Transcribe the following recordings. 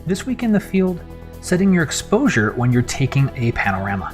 This week in the field, setting your exposure when you're taking a panorama.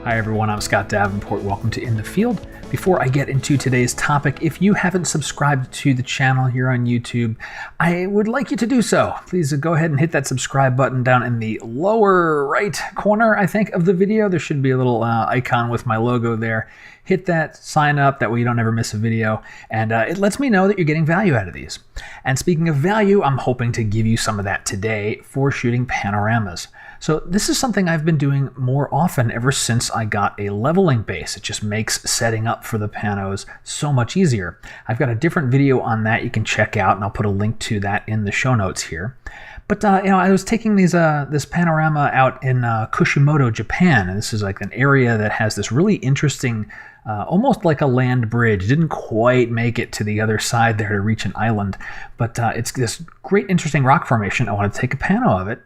Hi everyone, I'm Scott Davenport. Welcome to In the Field. Before I get into today's topic, if you haven't subscribed to the channel here on YouTube, I would like you to do so. Please go ahead and hit that subscribe button down in the lower right corner, I think, of the video. There should be a little icon with my logo there. Hit that, sign up, that way you don't ever miss a video, and it lets me know that you're getting value out of these. And speaking of value, I'm hoping to give you some of that today for shooting panoramas. So this is something I've been doing more often ever since I got a leveling base. It just makes setting up for the panos so much easier. I've got a different video on that you can check out, and I'll put a link to that in the show notes here. But I was taking this panorama out in Kushimoto, Japan, and this is like an area that has this really interesting, almost like a land bridge. Didn't quite make it to the other side there to reach an island, but it's this great, interesting rock formation. I want to take a pano of it.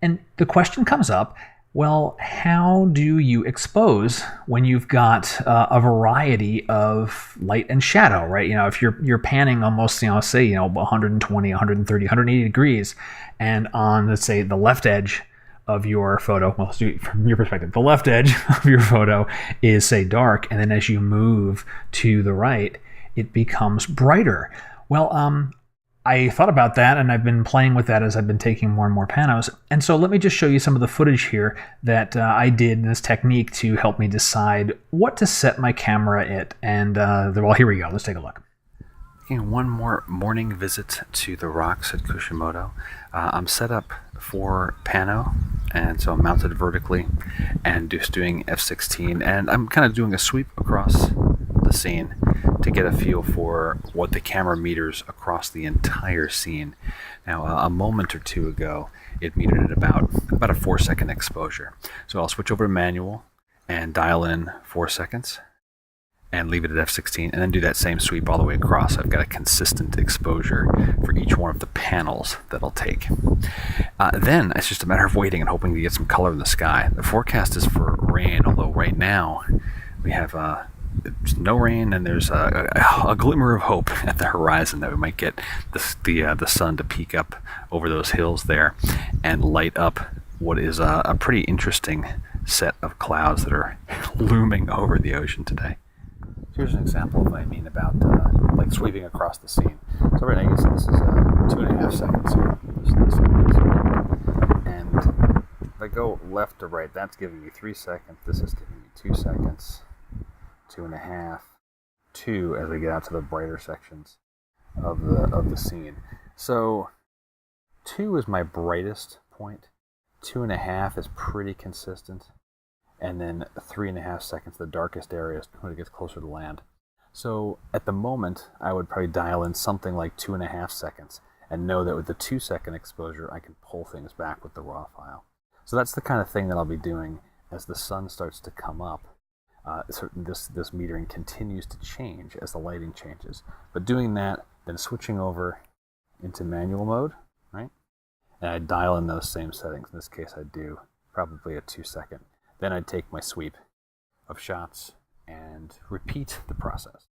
And the question comes up, well, how do you expose when you've got a variety of light and shadow, right? If you're panning almost, say, 120, 130, 180 degrees, and on, let's say, the left edge of your photo, well, let's do it from your perspective, the left edge of your photo is, say, dark, and then as you move to the right, it becomes brighter. Well, I thought about that, and I've been playing with that as I've been taking more and more panos. And so let me just show you some of the footage here that I did in this technique to help me decide what to set my camera at. And well, here we go. Let's take a look. One more morning visit to the rocks at Kushimoto. I'm set up for pano, and so I'm mounted vertically and just doing f/16, and I'm kind of doing a sweep across the scene to get a feel for what the camera meters across the entire scene. Now, a moment or two ago, it metered at about a 4-second exposure. So I'll switch over to manual and dial in 4 seconds and leave it at f/16, and then do that same sweep all the way across. I've got a consistent exposure for each one of the panels that I'll take. Then it's just a matter of waiting and hoping to get some color in the sky. The forecast is for rain, although right now we have there's no rain, and there's a glimmer of hope at the horizon that we might get the sun to peek up over those hills there and light up what is a pretty interesting set of clouds that are looming over the ocean today. Here's an example of what I mean about like sweeping across the scene. So right now you can see this is 2.5 seconds here. And if I go left to right, that's giving me 3 seconds. This is giving me 2 seconds. 2.5, 2 as we get out to the brighter sections of the scene. So 2 is my brightest point. 2.5 is pretty consistent, and then 3.5 seconds, the darkest area, is when it gets closer to land. So at the moment, I would probably dial in something like 2.5 seconds, and know that with the 2-second exposure, I can pull things back with the raw file. So that's the kind of thing that I'll be doing as the sun starts to come up. This metering continues to change as the lighting changes. But doing that, then switching over into manual mode, right? And I dial in those same settings. In this case, I do probably a 2-second. Then I'd take my sweep of shots and repeat the process.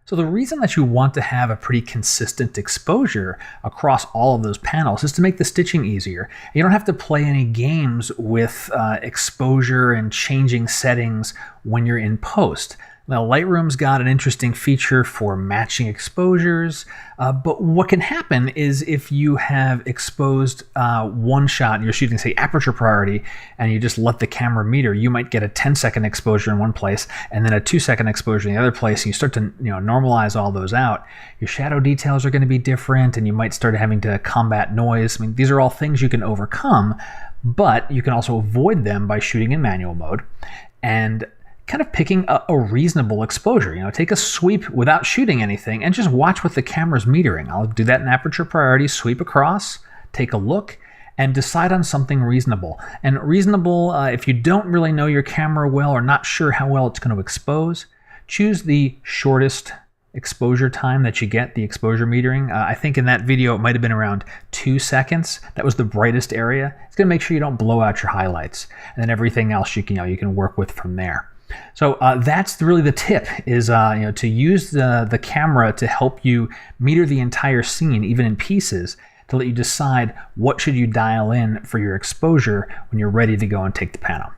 So the reason that you want to have a pretty consistent exposure across all of those panels is to make the stitching easier. You don't have to play any games with exposure and changing settings when you're in post. Now, Lightroom's got an interesting feature for matching exposures, but what can happen is if you have exposed one shot, you're shooting, say, aperture priority, and you just let the camera meter, you might get a 10-second exposure in one place, and then a 2-second exposure in the other place, and you start to normalize all those out. Your shadow details are going to be different, and you might start having to combat noise. I mean, these are all things you can overcome, but you can also avoid them by shooting in manual mode and kind of picking a reasonable exposure. Take a sweep without shooting anything and just watch what the camera's metering. I'll do that in aperture priority, sweep across, take a look, and decide on something reasonable. And reasonable, if you don't really know your camera well or not sure how well it's going to expose, choose the shortest exposure time that you get, the exposure metering. I think in that video it might have been around 2 seconds. That was the brightest area. It's going to make sure you don't blow out your highlights, and then everything else you can work with from there. So that's really the tip, is to use the camera to help you meter the entire scene, even in pieces, to let you decide what should you dial in for your exposure when you're ready to go and take the pano.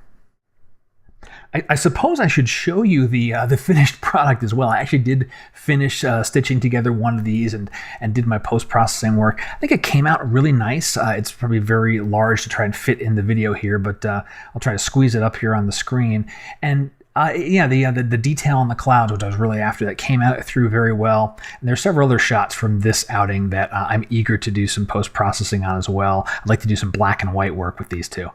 I suppose I should show you the finished product as well. I actually did finish stitching together one of these and did my post-processing work. I think it came out really nice. It's probably very large to try and fit in the video here, but I'll try to squeeze it up here on the screen. And the detail on the clouds, which I was really after, that came out through very well. And there's several other shots from this outing that I'm eager to do some post-processing on as well. I'd like to do some black and white work with these two.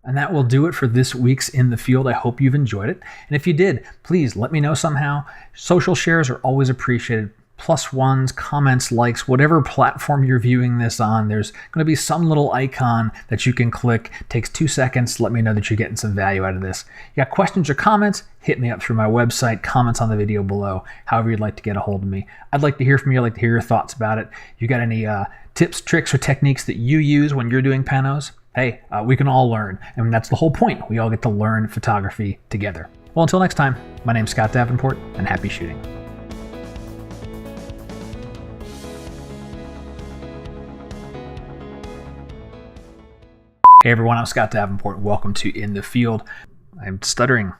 And that will do it for this week's In the Field. I hope you've enjoyed it. And if you did, please let me know somehow. Social shares are always appreciated. +1s, comments, likes, whatever platform you're viewing this on, there's going to be some little icon that you can click. It takes 2 seconds to let me know that you're getting some value out of this. You got questions or comments? Hit me up through my website, comments on the video below, however you'd like to get a hold of me. I'd like to hear from you. I'd like to hear your thoughts about it. You got any tips, tricks, or techniques that you use when you're doing panos? Hey, we can all learn, and that's the whole point. We all get to learn photography together. Well, until next time, my name's Scott Davenport, and happy shooting. Hey everyone, I'm Scott Davenport. Welcome to In the Field. I'm stuttering.